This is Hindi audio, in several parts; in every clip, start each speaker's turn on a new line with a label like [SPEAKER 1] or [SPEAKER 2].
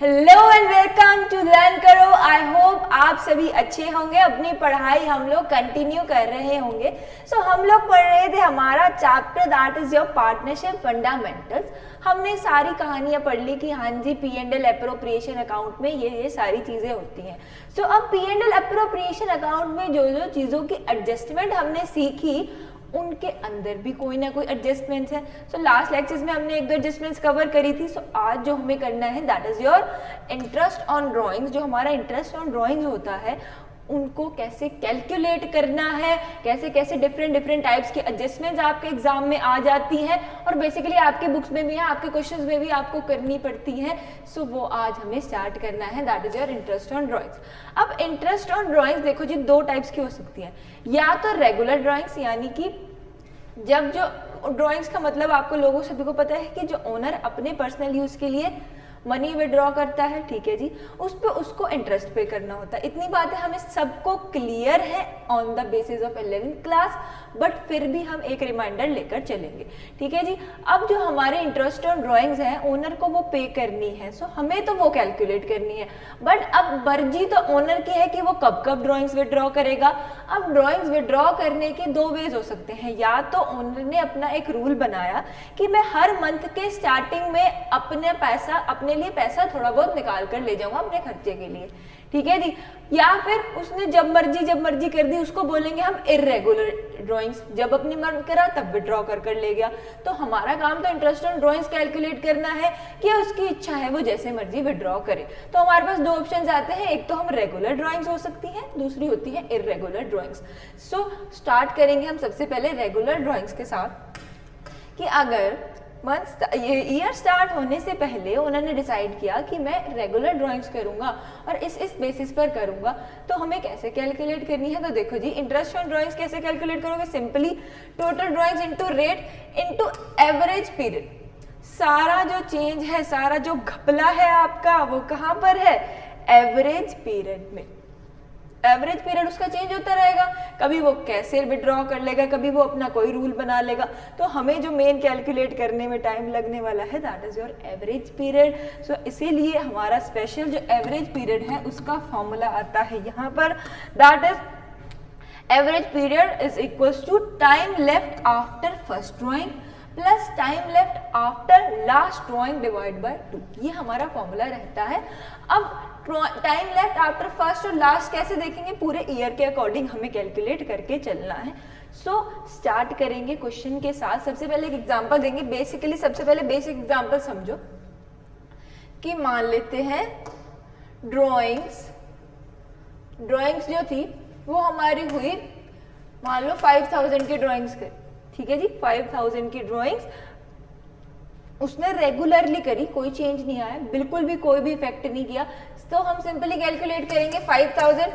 [SPEAKER 1] Hello and welcome to learn करो। आई होप आप सभी अच्छे होंगे, अपनी पढ़ाई हम लोग कंटिन्यू कर रहे होंगे। सो हम लोग पढ़ रहे थे हमारा chapter that is your partnership fundamentals. हमने सारी कहानियां पढ़ ली कि हाँ जी P&L अप्रोप्रिएशन अकाउंट में ये सारी चीजें होती हैं। सो अब P&L अप्रोप्रिएशन अकाउंट में जो जो चीजों की एडजस्टमेंट हमने सीखी उनके अंदर भी कोई ना कोई एडजस्टमेंट्स है। सो लास्ट लेक्चर्स में हमने एक दो एडजस्टमेंट्स कवर करी थी। सो आज जो हमें करना है that is your interest on drawings. जो हमारा इंटरेस्ट ऑन ड्राइंग्स होता है उनको कैसे कैलकुलेट करना है, कैसे कैसे डिफरेंट टाइप्स की एडजस्टमेंट्स आपके एग्जाम में आ जाती हैं और बेसिकली आपके बुक्स में भी है, आपके क्वेश्चंस में भी आपको करनी पड़ती हैं। सो वो आज हमें स्टार्ट करना है, that is your interest on drawings. अब इंटरेस्ट ऑन ड्राइंग्स देखो जी, दो टाइप्स की हो सकती है। या तो रेगुलर ड्राइंग्स, यानी कि जब जो ड्राइंग्स का मतलब आपको लोगों सभी को पता है कि जो ओनर अपने पर्सनल यूज के लिए मनी विड्रॉ करता है, ठीक है जी, उस पर उसको इंटरेस्ट पे करना होता है। इतनी बातें हमें सबको क्लियर है on the basis of 11th class, but फिर भी हम एक रिमाइंडर लेकर चलेंगे, ठीक है जी। अब जो हमारे इंटरेस्ट ऑन ड्राइंग्स हैं, ओनर को वो पे करनी है, सो हमें तो वो कैलकुलेट करनी है। बट अब मर्जी तो ओनर की है कि वो कब कब ड्राइंग्स विड्रॉ करेगा। अब ड्राइंग्स विड्रॉ करने के दो वेज हो सकते हैं। या तो ओनर ने अपना एक रूल बनाया कि मैं हर मंथ के स्टार्टिंग में अपने लिए पैसा थोड़ा बहुत निकाल कर ले जाऊंगा अपने खर्चे के लिए, ठीक है जी। या फिर उसने जब मर्जी कर दी, उसको बोलेंगे हम इर्रेगुलर ड्राइंग्स, जब अपनी मन करा तब विड्रॉ कर ले गया। तो हमारा काम तो इंटरेस्ट ऑन ड्राइंग्स कैलकुलेट करना है कि उसकी इच्छा है वो जैसे मर्जी विड्रॉ करे। तो हमारे पास दो ऑप्शंस आते हैं, एक तो हम रेगुलर ड्राइंग्स हो सकती हैं, दूसरी होती है इर्रेगुलर ड्राइंग्स। सो स्टार्ट करेंगे हम सबसे पहले रेगुलर ड्राइंग्स के साथ कि अगर ईयर स्टार्ट होने से पहले उन्होंने डिसाइड किया कि मैं रेगुलर ड्राइंग्स करूंगा और इस बेसिस पर करूंगा, तो हमें कैसे कैलकुलेट करनी है। तो देखो जी, इंटरेस्ट ऑन ड्राइंग्स कैसे कैलकुलेट करोगे, simply total drawings into rate into average period. सारा जो चेंज है, सारा जो घपला है आपका, वो कहाँ पर है, एवरेज पीरियड में। एवरेज पीरियड उसका चेंज होता रहेगा, कभी वो कैसे विड्रॉ कर लेगा, कभी वो अपना कोई रूल बना लेगा। तो हमें जो मेन कैलकुलेट करने में टाइम लगने वाला है that is your average period. So इसीलिए हमारा स्पेशल जो एवरेज पीरियड है उसका फॉर्मूला आता है यहाँ पर, that is average period is equals to time left after first drawing plus time left after last drawing divide by 2। ये हमारा फॉर्मूला रहता है। अब टाइम लेफ्ट आफ्टर फर्स्ट और लास्ट कैसे देखेंगे, पूरे ईयर के अकॉर्डिंग हमें कैलकुलेट करके चलना है। सो स्टार्ट करेंगे क्वेश्चन के साथ। सबसे पहले एक एग्जांपल देंगे। बेसिकली सबसे पहले बेसिक एग्जांपल समझो कि मान लेते हैं ड्राइंग्स जो थी वो हमारी हुई, मान लो 5000 की ड्राइंग्स कर, ठीक है जी, 5000 की ड्राइंग्स उसने रेगुलरली करी, कोई चेंज नहीं आया, बिल्कुल भी कोई भी इफेक्ट नहीं किया। तो हम सिंपली कैलकुलेट करेंगे 5000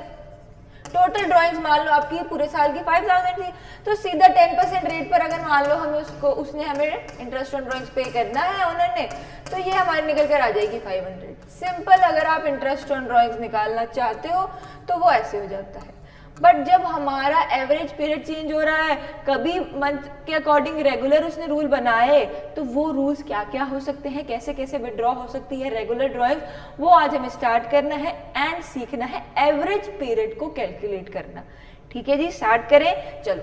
[SPEAKER 1] टोटल ड्राइंग्स, मान लो आपकी पूरे साल की 5000 थी, तो सीधा 10% रेट पर अगर मान लो हमें उसने हमें इंटरेस्ट ऑन ड्राइंग्स पे करना है ओनर ने, तो ये हमारे निकल कर आ जाएगी 500। सिंपल, अगर आप इंटरेस्ट ऑन ड्राइंग्स निकालना चाहते हो तो वो ऐसे हो जाता है। बट जब हमारा एवरेज पीरियड चेंज हो रहा है, कभी मंथ के अकॉर्डिंग रेगुलर उसने रूल बनाए, तो वो रूल्स क्या क्या हो सकते हैं, कैसे कैसे विड्रॉ हो सकती है रेगुलर ड्राइंग, वो आज हमें स्टार्ट करना है एंड सीखना है एवरेज पीरियड को कैलकुलेट करना, ठीक है जी। स्टार्ट करें, चलो।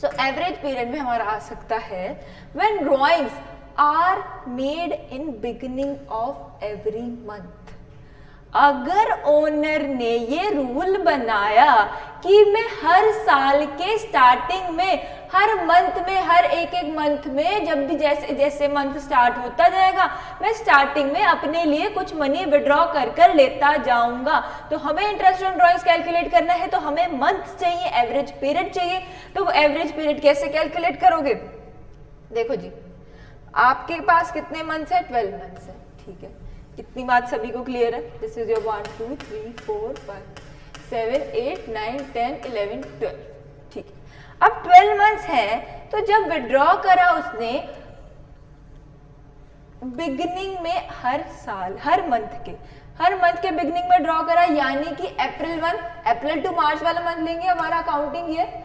[SPEAKER 1] सो एवरेज पीरियड में हमारा आ सकता है when drawings are made in beginning of every month. अगर ओनर ने ये रूल बनाया कि मैं हर साल के स्टार्टिंग में, हर मंथ में, हर एक मंथ में, जब भी जैसे जैसे मंथ स्टार्ट होता जाएगा, मैं स्टार्टिंग में अपने लिए कुछ मनी विड्रॉ कर लेता जाऊंगा। तो हमें इंटरेस्ट ऑन ड्राइंग्स कैलकुलेट करना है, तो हमें मंथ चाहिए, एवरेज पीरियड चाहिए। तो वो एवरेज पीरियड कैसे कैलकुलेट करोगे, देखो जी, आपके पास कितने मंथ्स है, 12 मंथ्स है, ठीक है। कितनी बात सभी को क्लियर है, दिस इज योर 1 2 3 4 5 7 8 9 10 11 12, ठीक है। अब 12 मंथ्स है, तो जब विड्रॉ करा उसने बिगिनिंग में, हर साल हर मंथ के बिगिनिंग में ड्रॉ करा, यानी कि अप्रैल टू मार्च वाला मंथ लेंगे हमारा अकाउंटिंग ईयर।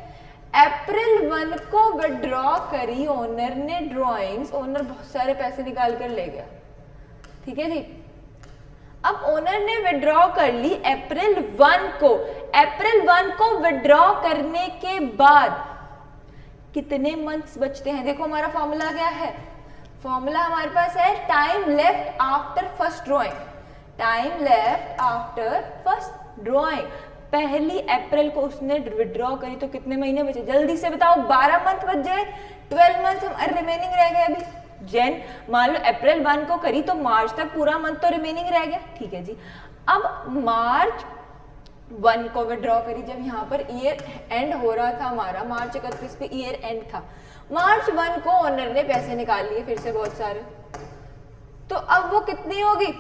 [SPEAKER 1] अप्रैल 1 को विड्रॉ करी ओनर ने ड्रॉइंग्स, ओनर बहुत सारे पैसे निकाल कर ले गया, ठीक है जी। अब ओनर ने विड्रॉ कर ली अप्रैल 1 को। अप्रैल 1 को विड्रॉ करने के बाद कितने मंथ्स बचते हैं? देखो हमारा फॉर्मूला क्या है, फॉर्मूला हमारे पास है time left after first drawing. Time left after first drawing, पहली अप्रैल को उसने विड्रॉ करी तो कितने महीने बचे? जल्दी से बताओ, 12 मंथ बच गए, 12 मंथ हमारे रिमेनिंग रह गए अभी। जैन मान लो अप्रैल 1 को करी तो मार्च तक पूरा मंथ तो रिमेनिंग रह गया, ठीक है जी। अब मार्च 1 को विड्रॉ करी, जब यहाँ पर ईयर एंड हो रहा था हमारा, मार्च 31 पे ईयर एंड था, मार्च 1 को ओनर ने पैसे निकाल लिए फिर से बहुत सारे, तो अब वो कितनी होगी?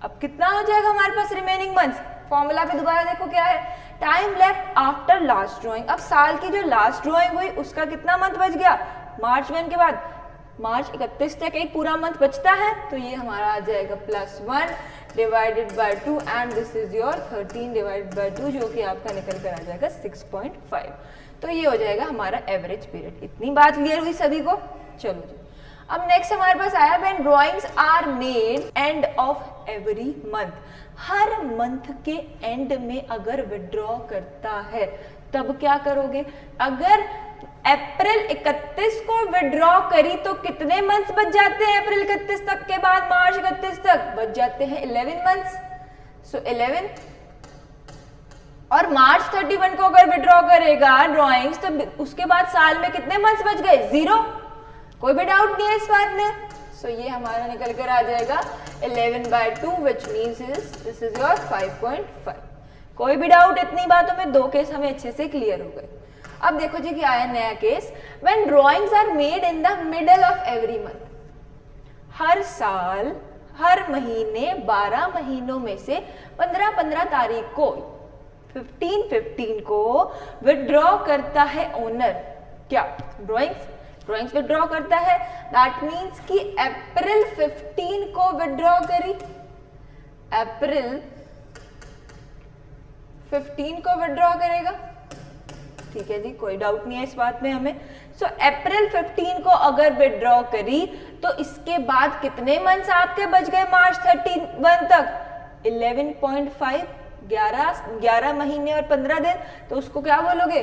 [SPEAKER 1] अब कितना हो जाएगा हमारे पास रिमेनिंग मंथ्स? फॉर्मूला पे दोबारा देखो क्या है, time left after last drawing. अब साल की जो लास्ट ड्रॉइंग हुई उसका कितना मंथ बच गया? मार्च 1 के बाद मार्च 31 तक एक पूरा मंथ बचता है, तो ये हमारा आ जाएगा +1 divided by 2 and this is your 13 divided by 2, जो कि आपका निकल कर आ जाएगा 6.5। तो ये हो जाएगा हमारा एवरेज पीरियड। इतनी बात क्लियर हुई सभी को? चलो जी, अब नेक्स्ट हमारे पास आया when drawings are made end of every month. हर मंथ के एंड में अगर विड्रॉ करता है तब क्या करोगे? अगर अप्रैल 31 को विड्रॉ करी तो कितने मंथ्स बच जाते हैं? अप्रैल 31 तक के बाद मार्च 31 तक बच जाते हैं 11 मंथ्स। सो 11 और मार्च 31 को अगर विड्रॉ करेगा ड्राइंग्स तो उसके बाद साल में कितने मंथ्स बच गए? 0। कोई भी डाउट नहीं है इस बात में। सो ये हमारा निकल कर आ जाएगा 11/2 which means this is your 5.5। कोई भी डाउट? इतनी बातों में 2 केस हमें अच्छे से क्लियर हो गए। अब देखो जी क्या है नया case, when drawings are made in the middle of every month. हर साल हर महीने 12 महीनों में से 15 तारीख को 15 को विड्रॉ करता है ओनर। क्या? ड्राइंग्स विड्रॉ करता है, दैट मीन्स कि अप्रैल 15 को विड्रॉ करी, अप्रैल 15 को विड्रॉ करेगा, ठीक है जी, कोई डाउट नहीं है इस बात में हमें। सो अप्रैल 15 को अगर विड्रॉ करी तो इसके बाद कितने मंथ्स आपके बच गए मार्च 31 तक? 11.5, 11 महीने और 15 दिन, तो उसको क्या बोलोगे?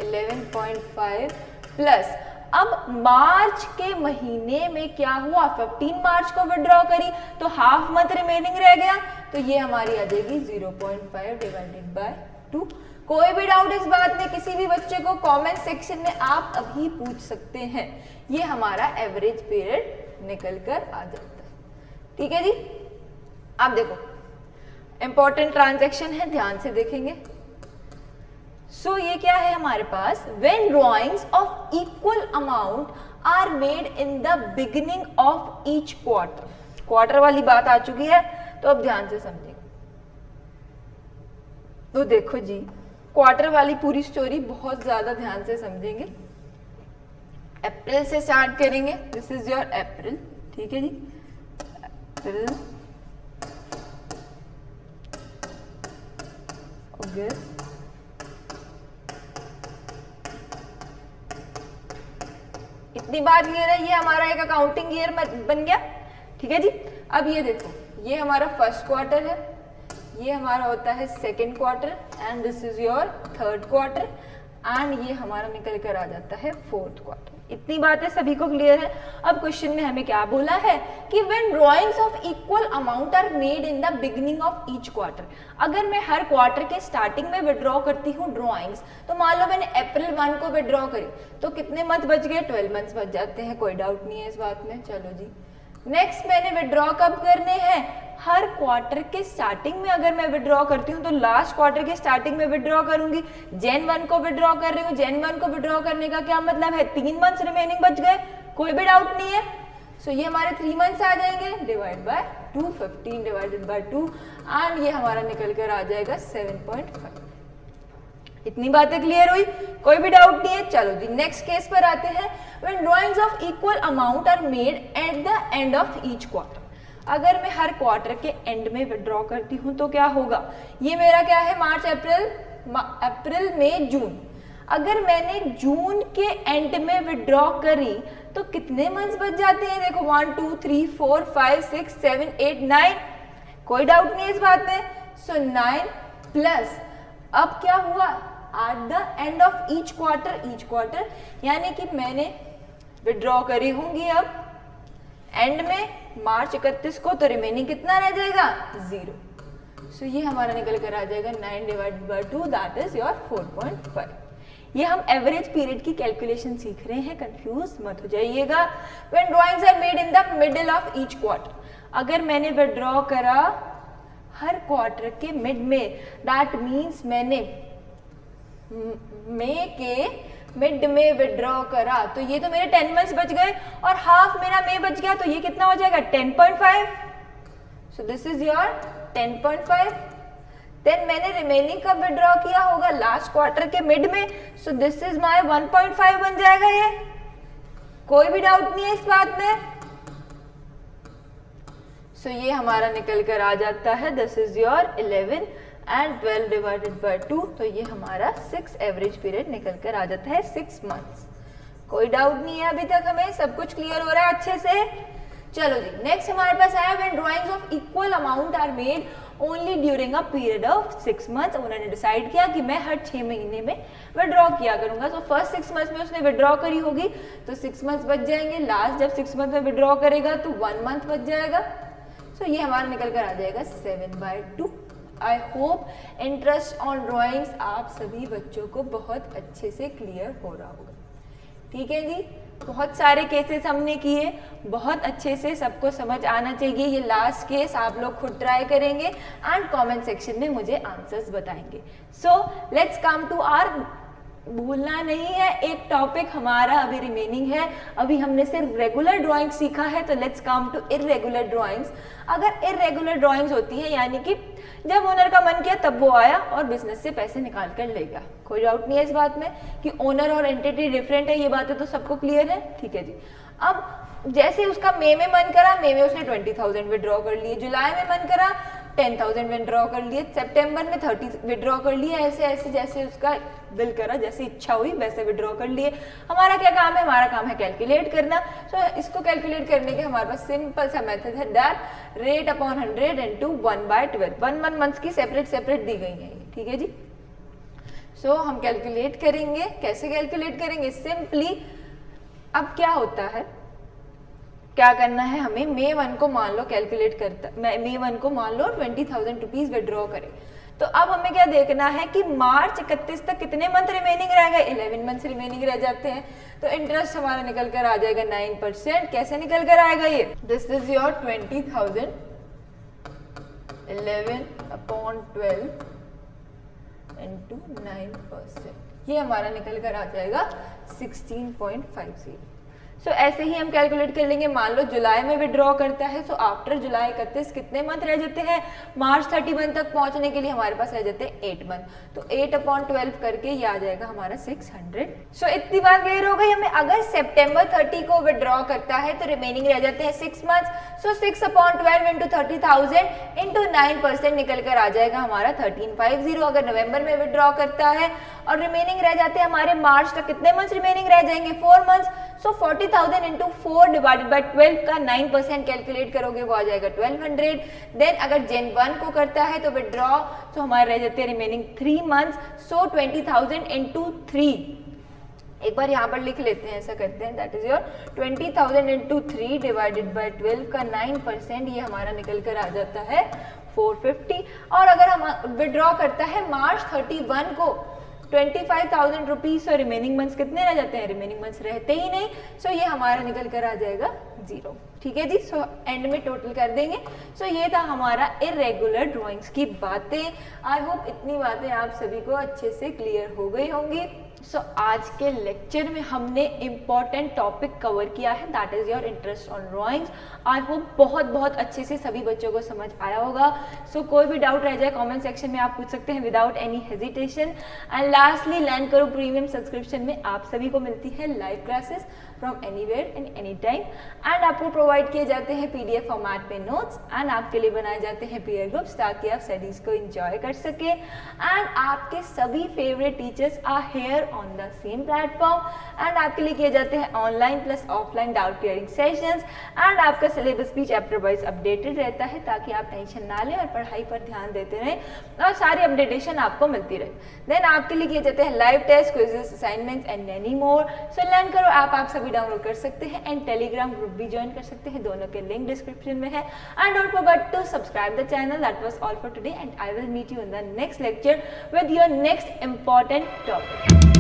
[SPEAKER 1] 11.5 प्लस। अब मार्च के महीने में क्या हुआ? 15 मार्च को विड्रॉ करी तो हाफ मंथ रिमेनिंग रह गया, तो ये हमारी आ जाएगी 0.5 डिवाइडेड बाय 2। कोई भी डाउट इस बात में किसी भी बच्चे को कमेंट सेक्शन में आप अभी पूछ सकते हैं। ये हमारा एवरेज पीरियड निकल कर आ जाता है, ठीक है जी। अब देखो इंपॉर्टेंट ट्रांजैक्शन है, ध्यान से देखेंगे। सो ये क्या है हमारे पास, when drawings of equal amount are made in the beginning of each quarter. Quarter वाली बात आ चुकी है, तो अब ध्यान से समझेंगे। तो देखो जी क्वार्टर वाली पूरी स्टोरी बहुत ज्यादा ध्यान से समझेंगे। अप्रैल से स्टार्ट करेंगे, दिस इज योर अप्रैल, ठीक है जी। अप्रैल, अगस्त, इतनी बात क्लियर है। ये हमारा एक अकाउंटिंग ईयर बन गया, ठीक है जी। अब ये देखो, ये हमारा फर्स्ट क्वार्टर है, ये हमारा होता है second quarter and this is your third quarter and ये हमारा निकल कर आ जाता है फोर्थ क्वार्टर। इतनी बातें सभी को क्लियर है। अब क्वेश्चन में हमें क्या बोला है कि when drawings of equal amount are made in the beginning of each quarter. अगर मैं हर क्वार्टर के स्टार्टिंग में विड्रॉ करती हूँ ड्राइंग्स, तो मान लो मैंने अप्रैल 1 को विड्रॉ करी तो कितने मंथ बच गए? 12 मंथ्स बच जाते हैं, कोई डाउट नहीं है इस बात में। चलो जी नेक्स्ट, मैंने विड्रॉ कब करने हैं? हर क्वार्टर के स्टार्टिंग में अगर मैं विड्रॉ करती हूँ तो लास्ट क्वार्टर के स्टार्टिंग में विड्रॉ करूंगी। Jan 1 को विड्रॉ कर रही हूँ, Jan 1 को विड्रॉ करने का क्या मतलब है? 3 मंथ्स रिमेनिंग बच गए, कोई भी डाउट नहीं है। सो ये हमारे 3 मंथ्स आ जाएंगे, divide by 2, 15 divided by 2 and ये हमारा निकल कर आ जाएगा 7.5। इतनी बातें क्लियर हुई, कोई भी डाउट नहीं है। चलो जी नेक्स्ट केस पर आते हैं। When drawings of equal amount are made at the end of each quarter. अगर मैं हर क्वार्टर के एंड में विड्रॉ करती हूँ तो क्या होगा? ये मेरा क्या है? मार्च, अप्रैल, मई, जून। अगर मैंने जून के एंड में विड्रॉ करी तो कितने मंथ्स बच जाते हैं? देखो 1 2 3 4 5 6 7 8 9 कोई डाउट नहीं है इस बात में। सो 9 प्लस अब क्या हुआ eight the end of each quarter यानी कि मैंने विड्रॉ करी होंगी अब एंड में मार्च 31 को, तो रिमेनिंग कितना रह जाएगा 0। सो ये हमारा निकल कर आ जाएगा 9 divided by 2 that is your 4.5। ये हम एवरेज पीरियड की कैलकुलेशन सीख रहे हैं, कंफ्यूज मत हो जाइएगा। When drawings are made in the middle of each quarter, अगर मैंने विड्रॉ करा हर क्वार्टर के मिड में, दैट मीन्स मैंने मई के मिड में विड्रॉ करा, तो ये तो मेरे 10 मंथ्स बच गए और हाफ मेरा मई बच गया, तो ये कितना हो जाएगा 10.5। So this is your 10.5। Then मैंने रिमेनिंग कब विड्रॉ किया होगा लास्ट क्वार्टर के मिड में, सो दिस इज माय 1.5 बन जाएगा ये। कोई भी डाउट नहीं है इस बात में। सो ये हमारा निकल कर आ जाता है, this is your 11 and 12 divided by 2, तो ये हमारा 6 एवरेज पीरियड निकल कर आ जाता है 6 मंथ्स। कोई डाउट नहीं है अभी तक, हमें सब कुछ क्लियर हो रहा है अच्छे से। चलो जी, नेक्स्ट हमारे पास आया when drawings of equal amount are made only during a period of 6 months. उन्होंने डिसाइड किया कि मैं हर 6 महीने में विड्रॉ किया करूंगा। तो फर्स्ट 6 मंथ्स में उसने विड्रॉ करी होगी तो 6 मंथ्स बच जाएंगे, लास्ट जब 6 मंथ में विड्रॉ करेगा तो 1 मंथ बच जाएगा। सो ये हमारा निकल कर आ जाएगा 7/2। I hope interest on drawings आप सभी बच्चों को बहुत अच्छे से क्लियर हो रहा होगा। ठीक है जी, बहुत सारे केसेस हमने किए, बहुत अच्छे से सबको समझ आना चाहिए। ये लास्ट केस आप लोग खुद ट्राई करेंगे एंड कमेंट सेक्शन में मुझे आंसर्स बताएंगे। So let's come to our, भूलना नहीं है एक टॉपिक हमारा अभी रिमेनिंग है। अभी हमने सिर्फ रेगुलर ड्राइंग सीखा है, तो let's come to irregular drawings. अगर इररेगुलर ड्राइंग्स होती है यानी कि जब ओनर का मन किया तब वो आया और बिजनेस से पैसे निकाल कर ले गया, कोई डाउट नहीं है इस बात में कि ओनर और एंटिटी डिफरेंट है, ये बातें तो सबको क्लियर है। ठीक है जी, अब जैसे उसका मई में मन करा, मई में उसने 20,000 विड्रॉ कर लिए, जुलाई में मन करा 10,000 विड्रॉ कर लिए, सितंबर में 30 विड्रॉ कर लिए, ऐसे ऐसे जैसे उसका दिल करा, जैसे इच्छा हुई वैसे विड्रॉ कर लिए। हमारा क्या काम है, हमारा काम है कैलकुलेट करना। सो इसको कैलकुलेट करने के हमारे पास सिंपल सा मेथड है, that rate upon 100 into 1/12। 1 month की सेपरेट दी गई है, ठीक है जी। सो हम कैलकुलेट करेंगे, कैसे कैलकुलेट करेंगे, सिंपली अब क्या होता है, क्या करना है हमें, मई 1 को मान लो कैलकुलेट करता, मई 1 को मान लो 20,000 रुपीज विड्रॉ करें, तो अब हमें क्या देखना है कि मार्च 31 तक कितने मंथ रिमेनिंग रह गए, 11 मंथ रिमेनिंग रह जाते हैं। तो इंटरेस्ट हमारा निकल कर आ जाएगा 9%। कैसे निकल कर आएगा ये, दिस इज योर 20,000 11/12 इंटू 9%, ये हमारा निकल कर आ जाएगा 16.50। सो ऐसे ही हम कैलकुलेट कर लेंगे। मान लो जुलाई में विड्रॉ करता है, सो आफ्टर जुलाई 31 कितने मंथ रह जाते हैं, मार्च 31 तक पहुंचने के लिए हमारे पास रह जाते हैं 8 मंथ। तो 8/12 करके ये आ जाएगा हमारा 600। सो इतनी बात क्लियर हो गई हमें। अगर सितंबर 30 को विड्रॉ करता है तो रिमेनिंग रह जाते हैं 6 मंथ। सो 6/12 इंटू 30,000 इंटू 9% निकल कर आ जाएगा हमारा 1350। अगर नवंबर में विड्रॉ करता है और रिमेनिंग रह जाते हैं हमारे मार्च तक, कितने मंथ रिमेनिंग रह जाएंगे, 4 month. So 40,000 into 4 divided by 12 का 9% कैलकुलेट करोगे वो आ जाएगा 1200। देन अगर Jan 1 को करता है तो विड्रॉ, तो हमारे रह जाते हैं रिमेनिंग 3 मंथ। सो 20,000 इंटू 3, एक बार यहाँ पर लिख लेते हैं, ऐसा करते हैं, that is your 20,000 into 3 divided by 12 का 9%, ये हमारा निकल कर आ जाता है 450। और अगर हम विड्रॉ करता है मार्च 31 को 25,000 रुपीज, और रिमेनिंग मंथ्स कितने रह जाते हैं, रिमेनिंग मंथ्स रहते ही नहीं। सो ये हमारा निकल कर आ जाएगा 0। ठीक है जी, सो एंड में टोटल कर देंगे। सो ये था हमारा इररेगुलर ड्राइंग्स की बातें। आई होप इतनी बातें आप सभी को अच्छे से क्लियर हो गई होंगी। सो आज के लेक्चर में हमने इम्पॉर्टेंट टॉपिक कवर किया है, that is your interest on drawings. I hope बहुत अच्छे से सभी बच्चों को समझ आया होगा। सो कोई भी डाउट रह जाए कमेंट सेक्शन में आप पूछ सकते हैं without any hesitation. And lastly, learn करो प्रीमियम सब्सक्रिप्शन में आप सभी को मिलती है live classes. From anywhere and any time. And आपको प्रोवाइड किए जाते हैं PDF फॉर्मेट पे नोट्स एंड आपके लिए बनाए जाते हैं पीयर ग्रुप्स ताकि आप स्टडीज को एंजॉय कर सके। एंड आपके सभी favourite teachers are here on the same platform and आपके लिए किए जाते हैं online plus offline doubt clearing sessions. And आपका सिलेबस भी चैप्टर वाइज अपडेटेड रहता है ताकि आप टेंशन ना लें और पढ़ाई पर ध्यान देते रहें और सारी अपडेटेशन आपको मिलती रहे। देन आपके लिए किए जाते हैं live test, quizzes, assignments and many more. So learn करो आप सभी डाउनलोड कर सकते हैं एंड टेलीग्राम ग्रुप भी ज्वाइन कर सकते हैं, दोनों के लिंक डिस्क्रिप्शन में है। And don't forget to subscribe the channel. That was all for today and I will meet you in the next lecture with your next important topic.